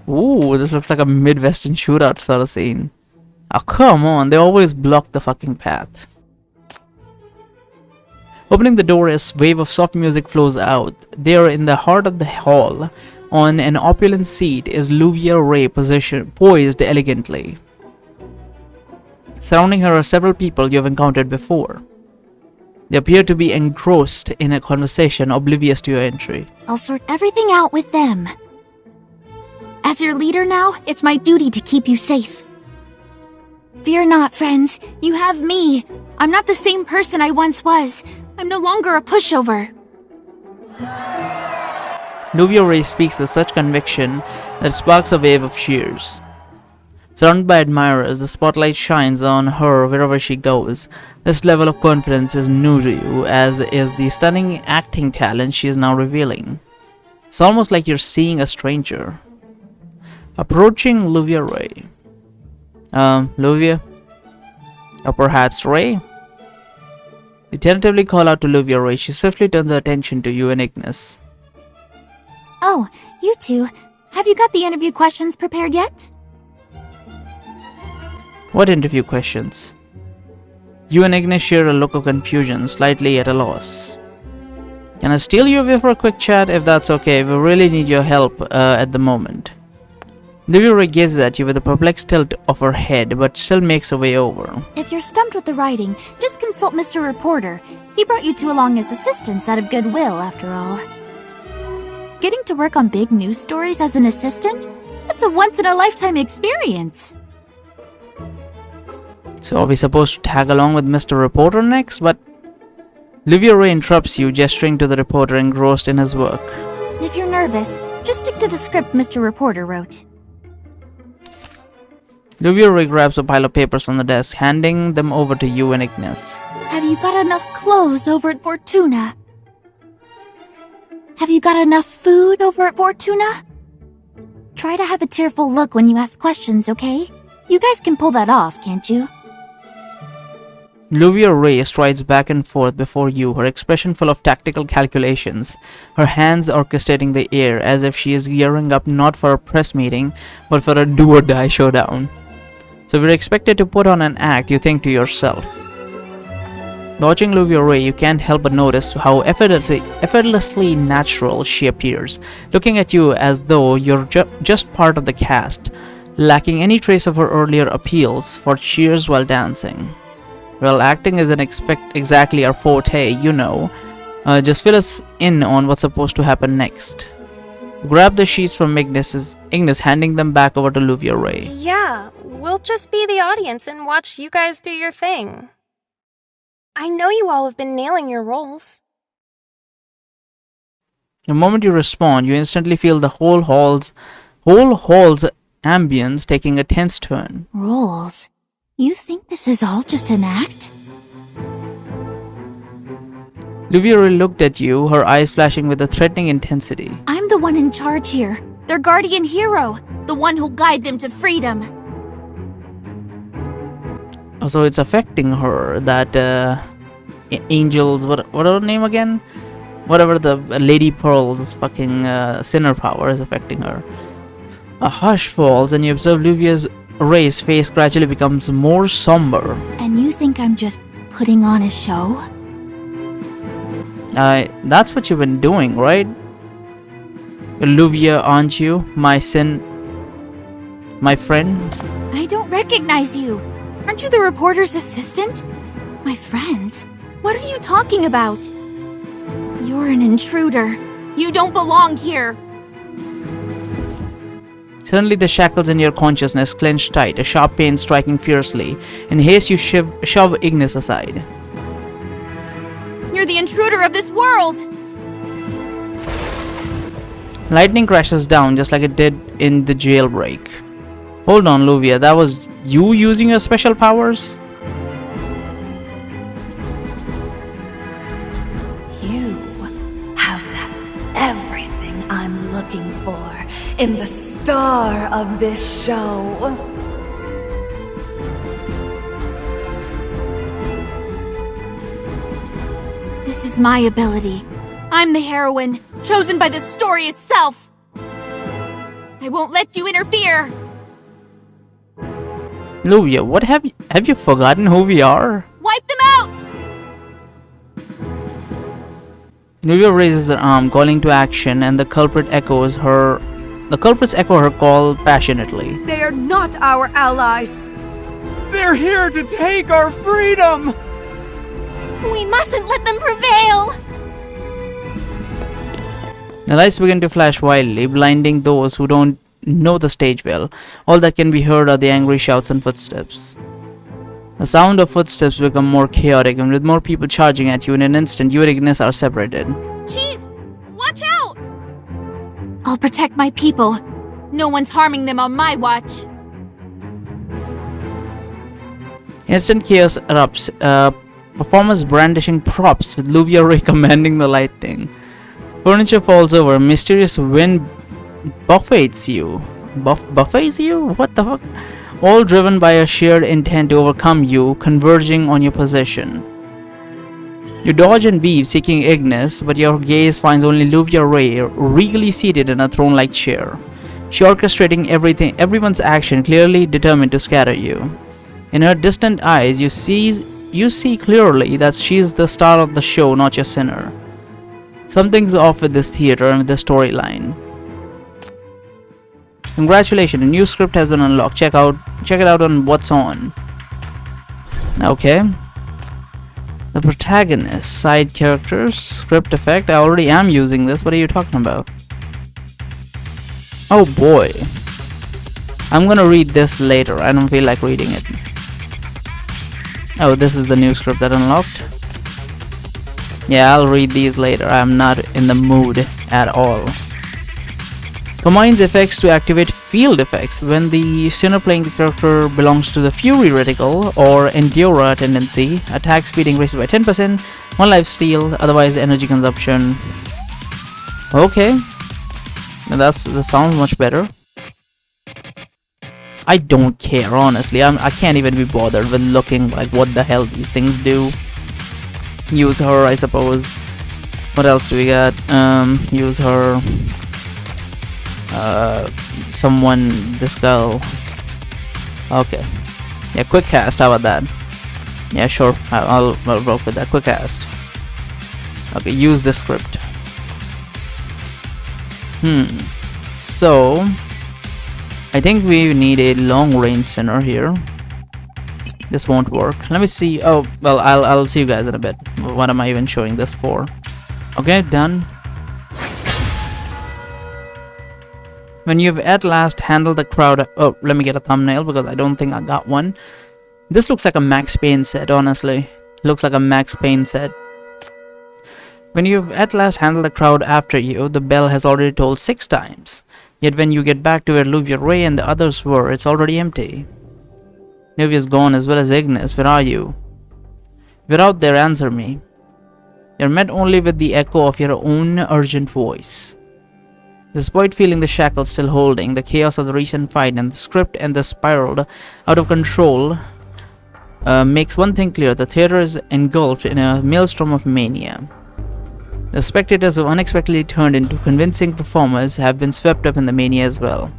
Ooh, this looks like a Midwestern shootout sort of scene. Oh, come on, they always block the fucking path. Opening the door, a wave of soft music flows out. There, in the heart of the hall, on an opulent seat, is Luvia Ray poised elegantly. Surrounding her are several people you have encountered before. They appear to be engrossed in a conversation oblivious to your entry. I'll sort everything out with them. As your leader now, it's my duty to keep you safe. Fear not, friends. You have me. I'm not the same person I once was. I'm no longer a pushover. Luvia Ray speaks with such conviction that it sparks a wave of cheers. Surrounded by admirers, the spotlight shines on her wherever she goes. This level of confidence is new to you, as is the stunning acting talent she is now revealing. It's almost like you're seeing a stranger. Approaching Luvia Ray. Luvia? Or perhaps Ray? You tentatively call out to Luvia Ray. She swiftly turns her attention to you and Ignis. Oh, you two. Have you got the interview questions prepared yet? What interview questions? You and Ignis share a look of confusion, slightly at a loss. Can I steal you away for a quick chat, if that's okay? We really need your help at the moment. Luvia Ray gazes at you with a perplexed tilt of her head, but still makes her way over. If you're stumped with the writing, just consult Mr. Reporter. He brought you two along as assistants out of goodwill, after all. Getting to work on big news stories as an assistant? That's a once-in-a-lifetime experience. So are we supposed to tag along with Mr. Reporter next? But Luvia Ray interrupts you, gesturing to the reporter engrossed in his work. If you're nervous, just stick to the script Mr. Reporter wrote. Luvia Ray grabs a pile of papers from the desk, handing them over to you and Ignis. Have you got enough clothes over at Fortuna? Have you got enough food over at Fortuna? Try to have a tearful look when you ask questions, okay? You guys can pull that off, can't you? Luvia Ray strides back and forth before you, her expression full of tactical calculations, her hands orchestrating the air as if she is gearing up not for a press meeting, but for a do-or-die showdown. So we're expected to put on an act, you think to yourself. Watching Luvia Ray, you can't help but notice how effortlessly natural she appears, looking at you as though you're just part of the cast, lacking any trace of her earlier appeals for cheers while dancing. Well, acting isn't exactly our forte, you know. Just fill us in on what's supposed to happen next. Grab the sheets from Ignis, handing them back over to Luvia Ray. Yeah, we'll just be the audience and watch you guys do your thing. I know you all have been nailing your roles. The moment you respond, you instantly feel the whole hall's ambience taking a tense turn. Roles? You think this is all just an act? Luvia Ray looked at you, her eyes flashing with a threatening intensity. I'm the one in charge here. Their guardian hero. The one who'll guide them to freedom. So it's affecting her that Angel's, what her name again? Whatever the Lady Pearl's fucking sinner power is affecting her. A hush falls and you observe Luvia Ray's face gradually becomes more somber. And you think I'm just putting on a show? That's what you've been doing, right? Luvia, aren't you? My friend? I don't recognize you. Aren't you the reporter's assistant? My friends? What are you talking about? You're an intruder. You don't belong here. Suddenly the shackles in your consciousness clench tight, a sharp pain striking fiercely. In haste you shove Ignis aside. You're the intruder of this world! Lightning crashes down just like it did in the jailbreak. Hold on, Luvia, that was you using your special powers? You have everything I'm looking for in the star of this show. This is my ability. I'm the heroine, chosen by the story itself. I won't let you interfere! Luvia, what have you forgotten who we are? Wipe them out! Luvia raises her arm, calling to action, and the culprits echo her call passionately. They are not our allies. They're here to take our freedom! We mustn't let them prevail! The lights begin to flash wildly, blinding those who don't know the stage well. All that can be heard are the angry shouts and footsteps. The sound of footsteps become more chaotic, and with more people charging at you in an instant, you and Ignis are separated. Chief, watch out! I'll protect my people. No one's harming them on my watch. Instant chaos erupts, performers brandishing props with Luvia Ray commanding the lighting. Furniture falls over, mysterious wind buffets you. Buffets you? What the fuck? All driven by a shared intent to overcome you, converging on your position. You dodge and weave, seeking Ignis, but your gaze finds only Luvia Ray, regally seated in a throne-like chair. She orchestrating everyone's action, clearly determined to scatter you. In her distant eyes, you see clearly that she's the star of the show, not your sinner. Something's off with this theater and with the storyline. Congratulations, a new script has been unlocked. Check it out on What's On. Okay. The protagonist, side characters, script effect. I already am using this. What are you talking about? Oh boy. I'm gonna read this later. I don't feel like reading it. Oh, this is the new script that unlocked. Yeah, I'll read these later. I'm not in the mood at all. Combines effects to activate field effects. When the sinner playing the character belongs to the Fury Reticle or Endura tendency, attack speed increases by 10%, 1 life steal, otherwise energy consumption. Okay. That sounds much better. I don't care, honestly. I can't even be bothered with looking like what the hell these things do. Use her, I suppose. What else do we got? Use her. This girl. Okay. Yeah, quick cast, how about that? Yeah, sure. I'll work with that. Quick cast. Okay, use this script. So, I think we need a long range sinner here. This won't work. Let me see. Oh, well, I'll see you guys in a bit. What am I even showing this for? Okay, done. When you've at last handled the crowd... Oh, let me get a thumbnail because I don't think I got one. This looks like a Max Payne set, honestly. Looks like a Max Payne set. When you've at last handled the crowd after you, the bell has already tolled 6 times. Yet when you get back to where Luvia Ray and the others were, it's already empty. Luvia's gone as well as Ignis. Where are you? If you're out there, answer me. You're met only with the echo of your own urgent voice. Despite feeling the shackles still holding, the chaos of the recent fight and the script and the spiraled out of control makes one thing clear: the theater is engulfed in a maelstrom of mania. The spectators who unexpectedly turned into convincing performers have been swept up in the mania as well.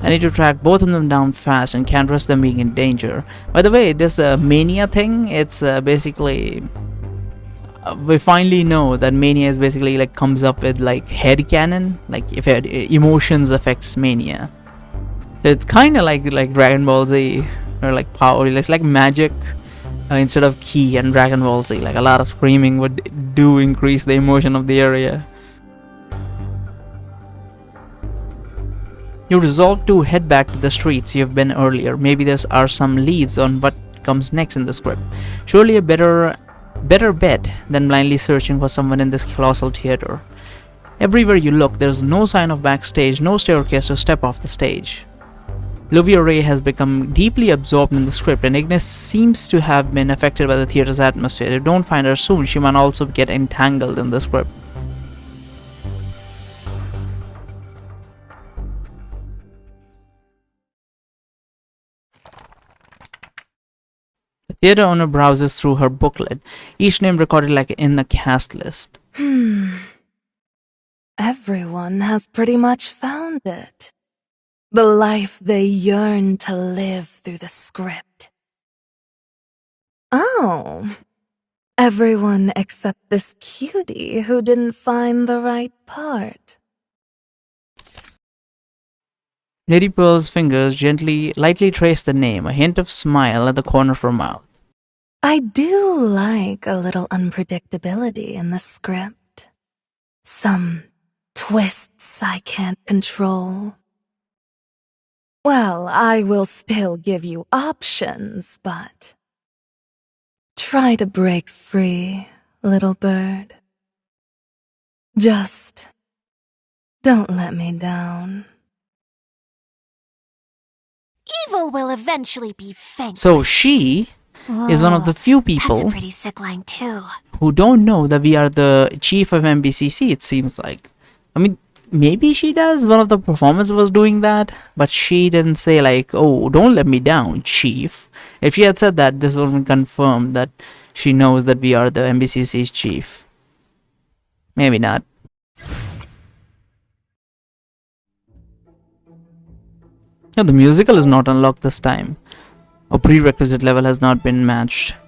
I need to track both of them down fast and can't risk them being in danger. By the way, this mania thing, it's basically... we finally know that mania is basically like comes up with like headcanon, like if emotions affects mania. So it's kind of like Dragon Ball Z or like power. It's like magic instead of Ki and Dragon Ball Z. Like a lot of screaming would do increase the emotion of the area. You resolve to head back to the streets you've been earlier. Maybe there are some leads on what comes next in the script. Surely a better bet than blindly searching for someone in this colossal theater. Everywhere you look, there's no sign of backstage, no staircase to step off the stage. Luvia Ray has become deeply absorbed in the script, and Ignis seems to have been affected by the theater's atmosphere. If you don't find her soon, she might also get entangled in the script. The theater owner browses through her booklet, each name recorded like in the cast list. Everyone has pretty much found found it. The life they yearn to live through the script. Oh. Everyone except this cutie who didn't find the right part. Lady Pearl's fingers lightly trace the name, a hint of smile at the corner of her mouth. I do like a little unpredictability in the script. Some twists I can't control. Well, I will still give you options, but try to break free, little bird. Just don't let me down. Evil will eventually be vanquished. So she is one of the few That's people a pretty sick line too. who don't know that we are the chief of MBCC, it seems like. I mean, maybe she does. One of the performers was doing that, but she didn't say like, oh, don't let me down, chief. If she had said that, this would confirm that she knows that we are the MBCC's chief. Maybe not. No, the musical is not unlocked this time. A prerequisite level has not been matched.